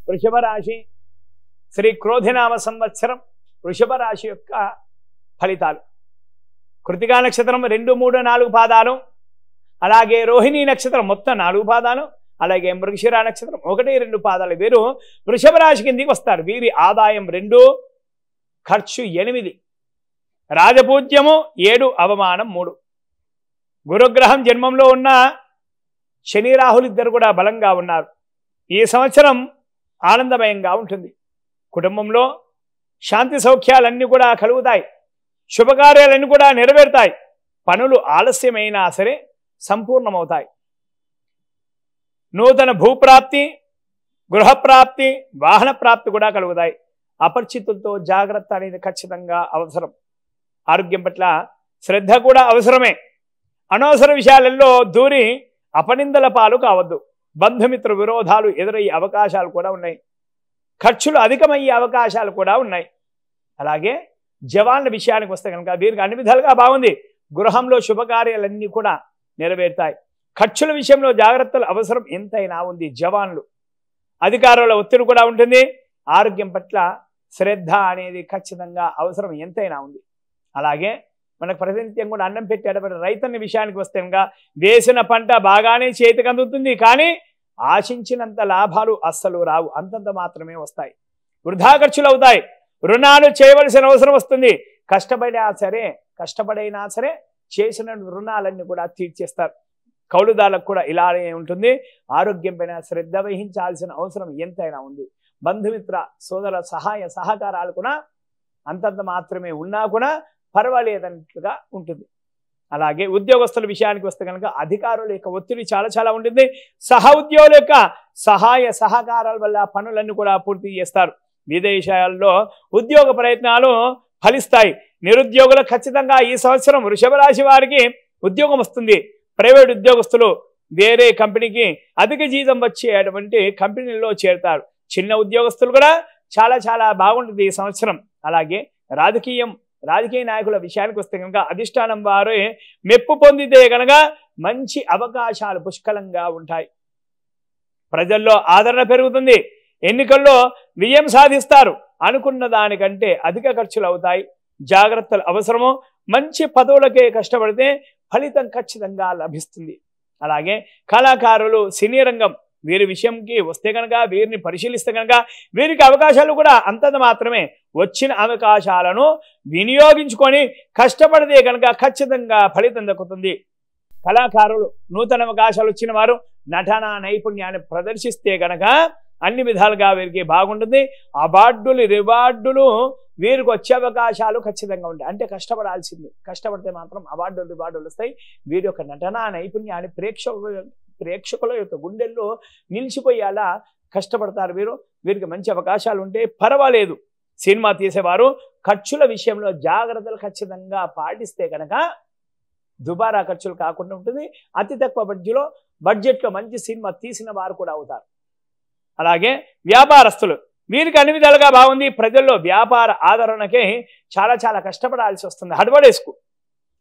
వృషభ రాశి శ్రీ క్రోధినామ సంవత్సరం వృషభ రాశి యొక్క ఫలితాలు. కృతికా నక్షత్రం 2, 3, 4 పాదాలు, అలాగే రోహిణీ నక్షత్రం మొత్తం 4 పాదాలు, అలాగే మృగశిర నక్షత్రం 1, 2 పాదాలు. వీరు వృషభ రాశి కిందికి వస్తారు. వీరి ఆదాయం 2, ఖర్చు 8, రాజపూజ్యము 7, అవమానం 3. గురుగ్రహం జన్మంలో ఉన్న శని రాహులు ఇద్దరు కూడా బలంగా ఉన్నారు. ఈ సంవత్సరం ఆనందమయంగా ఉంటుంది. కుటుంబంలో శాంతి సౌఖ్యాలన్నీ కూడా కలుగుతాయి. శుభకార్యాలన్నీ కూడా నెరవేరుతాయి. పనులు ఆలస్యమైనా సరే సంపూర్ణమవుతాయి. నూతన భూప్రాప్తి, గృహప్రాప్తి, వాహన ప్రాప్తి కూడా కలుగుతాయి. అపరిచితులతో జాగ్రత్త అనేది ఖచ్చితంగా అవసరం. ఆరోగ్యం పట్ల శ్రద్ధ కూడా అవసరమే. అనవసర విషయాలలో దూరి అపనిందల పాలు కావద్దు. బంధుమిత్ర విరోధాలు ఎదురయ్యే అవకాశాలు కూడా ఉన్నాయి. ఖర్చులు అధికమయ్యే అవకాశాలు కూడా ఉన్నాయి. అలాగే జవాన్ల విషయానికి వస్తే కనుక వీరికి అన్ని విధాలుగా బాగుంది. గృహంలో శుభకార్యాలన్నీ కూడా నెరవేరుతాయి. ఖర్చుల విషయంలో జాగ్రత్తలు అవసరం ఎంతైనా ఉంది. జవాన్లు అధికారుల ఒత్తిడి కూడా ఉంటుంది. ఆరోగ్యం పట్ల శ్రద్ధ అనేది ఖచ్చితంగా అవసరం ఎంతైనా ఉంది. అలాగే మనకు ప్రతినిత్యం కూడా అన్నం పెట్టేటప్పుడు రైతుని విషయానికి వస్తే కనుక వేసిన పంట బాగానే చేతికి అందుతుంది, కానీ ఆశించినంత లాభాలు అస్సలు రావు. అంతంత మాత్రమే వస్తాయి. వృధా ఖర్చులు అవుతాయి. రుణాలు చేయవలసిన అవసరం వస్తుంది. కష్టపడైనా సరే చేసిన రుణాలన్నీ కూడా తీర్చేస్తారు. కౌలుదారులకు కూడా ఇలానే ఉంటుంది. ఆరోగ్యం పైన శ్రద్ధ వహించాల్సిన అవసరం ఎంతైనా ఉంది. బంధుమిత్ర సోదర సహాయ సహకారాలు కూడా అంతంత మాత్రమే ఉన్నా కూడా పర్వాలేదన్నట్లుగా ఉంటుంది. అలాగే ఉద్యోగస్తుల విషయానికి వస్తే కనుక అధికారుల యొక్క ఒత్తిడి చాలా ఉంటుంది. సహ ఉద్యోగుల యొక్క సహాయ సహకారాల వల్ల పనులన్నీ కూడా పూర్తి చేస్తారు. విదేశాల్లో ఉద్యోగ ప్రయత్నాలు ఫలిస్తాయి. నిరుద్యోగులకు ఖచ్చితంగా ఈ సంవత్సరం వృషభ రాశి వారికి ఉద్యోగం వస్తుంది. ప్రైవేట్ ఉద్యోగస్తులు వేరే కంపెనీకి అధిక జీతం వచ్చేటువంటి కంపెనీల్లో చేరుతారు. చిన్న ఉద్యోగస్తులు కూడా చాలా బాగుంటుంది ఈ సంవత్సరం. అలాగే రాజకీయ నాయకుల విషయానికి వస్తే కనుక అధిష్టానం వారు మెప్పు పొందితే కనుక మంచి అవకాశాలు పుష్కలంగా ఉంటాయి. ప్రజల్లో ఆదరణ పెరుగుతుంది. ఎన్నికల్లో విజయం సాధిస్తారు. అనుకున్న దానికంటే అధిక ఖర్చులు అవుతాయి. జాగ్రత్తలు అవసరము. మంచి పదవులకే కష్టపడితే ఫలితం ఖచ్చితంగా లభిస్తుంది. అలాగే కళాకారులు, సినీ రంగం వీరి విషయంకి వస్తే కనుక వీరిని పరిశీలిస్తే కనుక వీరికి అవకాశాలు కూడా అంతంత మాత్రమే. వచ్చిన అవకాశాలను వినియోగించుకొని కష్టపడితే కనుక ఖచ్చితంగా ఫలితం దక్కుతుంది. కళాకారులు నూతన అవకాశాలు వచ్చిన వారు నటనా నైపుణ్యాన్ని ప్రదర్శిస్తే కనుక అన్ని విధాలుగా వీరికి బాగుంటుంది. అవార్డులు, రివార్డులు వీరికి వచ్చే అవకాశాలు ఖచ్చితంగా ఉంటాయి. అంటే కష్టపడాల్సింది. కష్టపడితే మాత్రం అవార్డులు, రివార్డులు వస్తాయి. వీరి యొక్క నటనా నైపుణ్యాన్ని ప్రేక్షకుల యొక్క గుండెల్లో నిలిచిపోయేలా కష్టపడతారు. వీరికి మంచి అవకాశాలు ఉంటే పర్వాలేదు. సినిమా తీసేవారు ఖర్చుల విషయంలో జాగ్రత్తలు ఖచ్చితంగా పాటిస్తే కనుక దుబారా ఖర్చులు కాకుండా ఉంటుంది. అతి తక్కువ బడ్జెట్లో మంచి సినిమా తీసిన వారు కూడా అవుతారు. అలాగే వ్యాపారస్తులు వీరికి అన్ని విధాలుగా బాగుంది. ప్రజల్లో వ్యాపార ఆదరణకే చాలా కష్టపడాల్సి వస్తుంది. హడ్వడేసుకు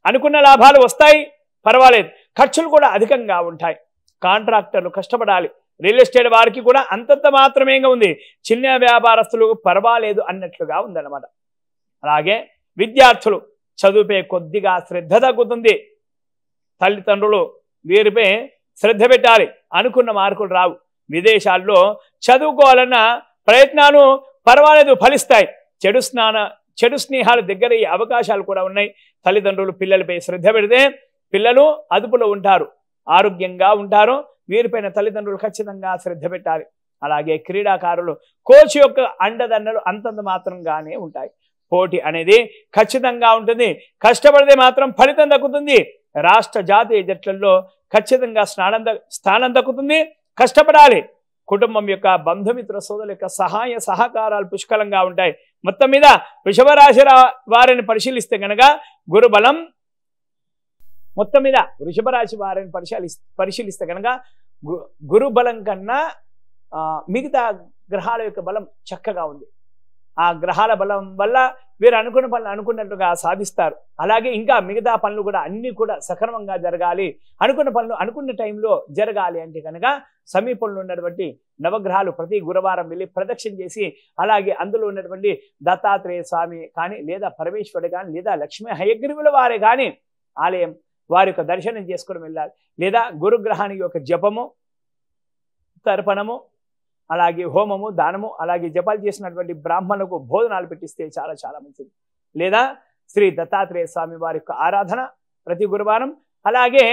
అనుకున్న లాభాలు వస్తాయి, పర్వాలేదు. ఖర్చులు కూడా అధికంగా ఉంటాయి. కాంట్రాక్టర్లు కష్టపడాలి. రియల్ ఎస్టేట్ వారికి కూడా అంతంత మాత్రమే ఉంది. చిన్న వ్యాపారస్తులు పర్వాలేదు అన్నట్లుగా ఉందన్నమాట. అలాగే విద్యార్థులు చదువుపై కొద్దిగా శ్రద్ధ తగ్గుతుంది. తల్లిదండ్రులు వీరిపై శ్రద్ధ పెట్టాలి. అనుకున్న మార్కులు రావు. విదేశాల్లో చదువుకోవాలన్న ప్రయత్నాలు పర్వాలేదు, ఫలిస్తాయి. చెడు స్నేహాలు దగ్గరయ్యే అవకాశాలు కూడా ఉన్నాయి. తల్లిదండ్రులు పిల్లలపై శ్రద్ధ పెడితే పిల్లలు అదుపులో ఉంటారు, ఆరోగ్యంగా ఉంటారు. వీరిపైన తల్లిదండ్రులు ఖచ్చితంగా శ్రద్ధ పెట్టాలి. అలాగే క్రీడాకారులు కోచ్ యొక్క అండదండలు అంతంత మాత్రంగానే ఉంటాయి. పోటీ అనేది ఖచ్చితంగా ఉంటుంది. కష్టపడితే మాత్రం ఫలితం దక్కుతుంది. రాష్ట్ర జాతీయ జట్లలో ఖచ్చితంగా స్థానం దక్కుతుంది. కష్టపడాలి. కుటుంబం యొక్క బంధుమిత్ర సోదరుల యొక్క సహాయ సహకారాలు పుష్కలంగా ఉంటాయి. మొత్తం మీద వృషభ రాశి వారిని పరిశీలిస్తే కనుక గురుబలం, మొత్తం మీద వృషభ రాశి వారిని పరిశీలిస్తే కనుక గురుబలం కన్నా మిగతా గ్రహాల యొక్క బలం చక్కగా ఉంది. ఆ గ్రహాల బలం వల్ల వీరు అనుకున్న పనులు అనుకున్నట్టుగా సాధిస్తారు. అలాగే ఇంకా మిగతా పనులు కూడా అన్నీ కూడా సక్రమంగా జరగాలి, అనుకున్న పనులు అనుకున్న టైంలో జరగాలి అంటే కనుక సమీపంలో ఉన్నటువంటి నవగ్రహాలు ప్రతి గురువారం వెళ్ళి ప్రదక్షిణ చేసి, అలాగే అందులో ఉన్నటువంటి దత్తాత్రేయ స్వామి కానీ లేదా పరమేశ్వరుడు కానీ లేదా లక్ష్మీ హయగ్రీవుల వారే కానీ ఆలయం వారి యొక్క దర్శనం చేసుకోవడం వెళ్ళాలి. లేదా గురుగ్రహానికి యొక్క జపము, తర్పణము, అలాగే హోమము, దానము, అలాగే జపాలు చేసినటువంటి బ్రాహ్మణులకు భోజనాలు పెట్టిస్తే చాలా చాలా మంచిది. లేదా శ్రీ దత్తాత్రేయ స్వామి వారి యొక్క ఆరాధన ప్రతి గురువారం, అలాగే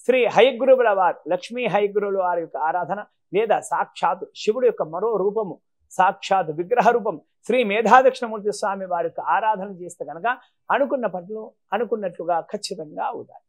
శ్రీ హయగ్రీవుల వారు లక్ష్మీ హయగ్రీవుల వారి యొక్క ఆరాధన, లేదా సాక్షాత్ శివుడు యొక్క మరో రూపము సాక్షాత్ విగ్రహ రూపం శ్రీ మేధాదక్షిణమూర్తి స్వామి వారి యొక్క ఆరాధన చేస్తే కనుక అనుకున్న పనులు అనుకున్నట్లుగా ఖచ్చితంగా అవుతాయి.